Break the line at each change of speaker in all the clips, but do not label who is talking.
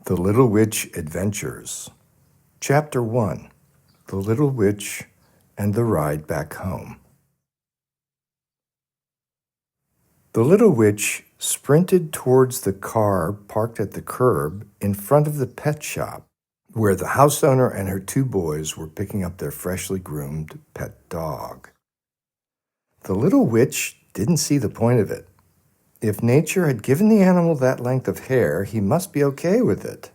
The Little Witch Adventures. Chapter 1. The Little Witch and the Ride Back Home. The little witch sprinted towards the car parked at the curb in front of the pet shop, where the house owner and her two boys were picking up their freshly groomed pet dog. The little witch didn't see the point of it. If nature had given the animal that length of hair, he must be okay with it.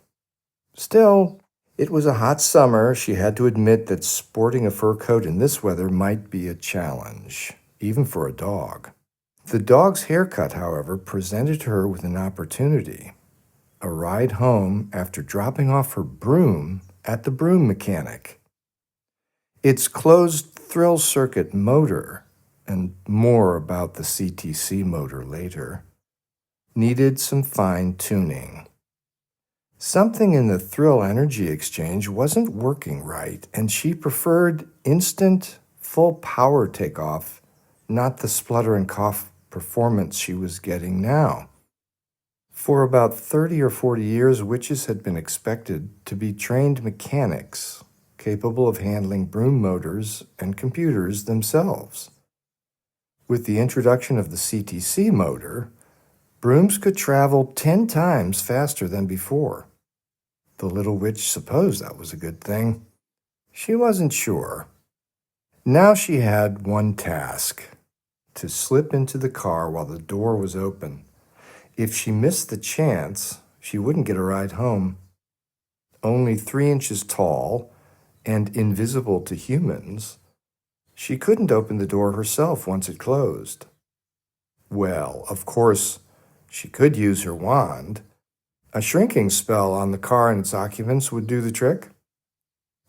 Still, it was a hot summer. She had to admit that sporting a fur coat in this weather might be a challenge, even for a dog. The dog's haircut, however, presented her with an opportunity. A ride home after dropping off her broom at the broom mechanic. Its closed thrill circuit motor, and more about the CTC motor later, needed some fine-tuning. Something in the thrill energy exchange wasn't working right, and she preferred instant, full power takeoff, not the splutter and cough performance she was getting now. For about 30 or 40 years, witches had been expected to be trained mechanics, capable of handling broom motors and computers themselves. With the introduction of the CTC motor, brooms could travel 10 times faster than before. The little witch supposed that was a good thing. She wasn't sure. Now she had one task: to slip into the car while the door was open. If she missed the chance, she wouldn't get a ride home. Only 3 inches tall and invisible to humans, she couldn't open the door herself once it closed. Well, of course, she could use her wand. A shrinking spell on the car and its occupants would do the trick.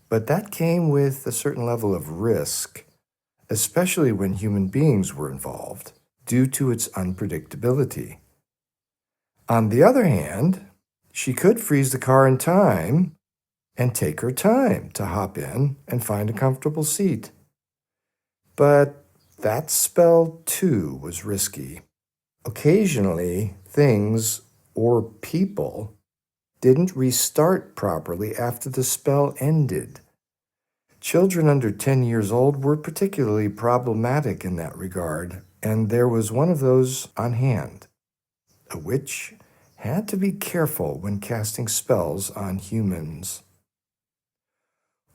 But that came with a certain level of risk, especially when human beings were involved, due to its unpredictability. On the other hand, she could freeze the car in time and take her time to hop in and find a comfortable seat. But that spell, too, was risky. Occasionally, things or people didn't restart properly after the spell ended. Children under 10 years old were particularly problematic in that regard, and there was one of those on hand. A witch had to be careful when casting spells on humans.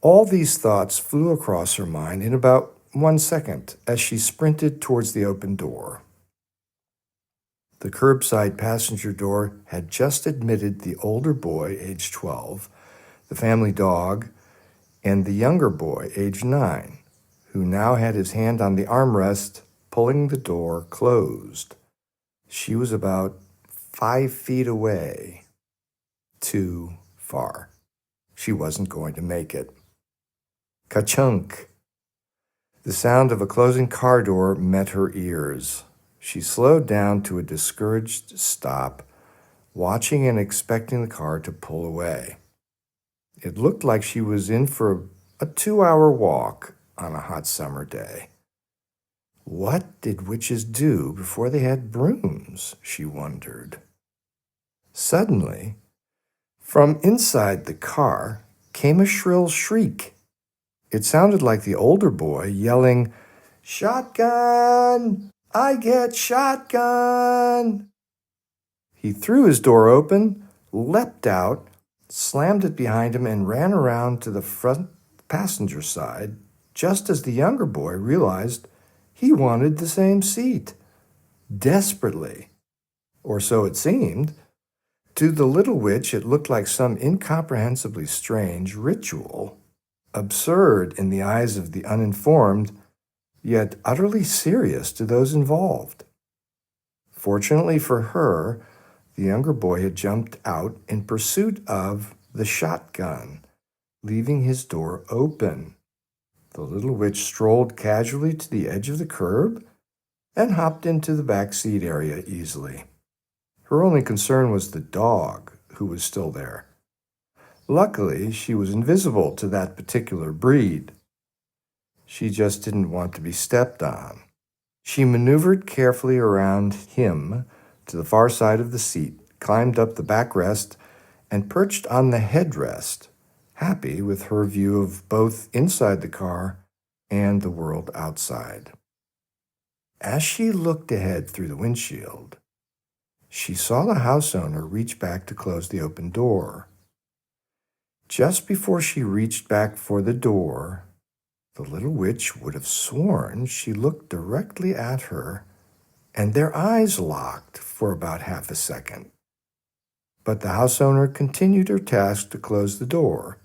All these thoughts flew across her mind in about 1 second as she sprinted towards the open door. The curbside passenger door had just admitted the older boy, age 12, the family dog, and the younger boy, age 9, who now had his hand on the armrest, pulling the door closed. She was about 5 feet away. Too far. She wasn't going to make it. Ka-chunk! The sound of a closing car door met her ears. She slowed down to a discouraged stop, watching and expecting the car to pull away. It looked like she was in for a 2-hour walk on a hot summer day. What did witches do before they had brooms, she wondered. Suddenly, from inside the car came a shrill shriek. It sounded like the older boy yelling, "Shotgun! I get shotgun!" He threw his door open, leapt out, slammed it behind him, and ran around to the front passenger side just as the younger boy realized he wanted the same seat. Desperately, or so it seemed. To the little witch, it looked like some incomprehensibly strange ritual, absurd in the eyes of the uninformed, yet utterly serious to those involved. Fortunately for her, the younger boy had jumped out in pursuit of the shotgun, leaving his door open. The little witch strolled casually to the edge of the curb and hopped into the back seat area easily. Her only concern was the dog, who was still there. Luckily, she was invisible to that particular breed. She just didn't want to be stepped on. She maneuvered carefully around him to the far side of the seat, climbed up the backrest, and perched on the headrest, happy with her view of both inside the car and the world outside. As she looked ahead through the windshield, she saw the house owner reach back to close the open door. Just before she reached back for the door, the little witch would have sworn she looked directly at her, and their eyes locked for about half a second. But the house owner continued her task to close the door.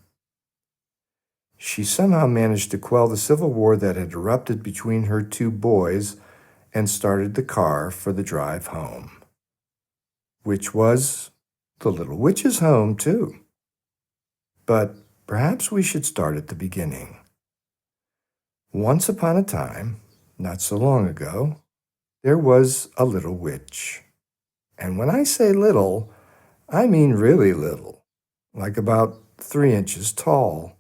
She somehow managed to quell the civil war that had erupted between her two boys and started the car for the drive home, which was the little witch's home, too. But perhaps we should start at the beginning. Once upon a time, not so long ago, there was a little witch. And when I say little, I mean really little, like about 3 inches tall.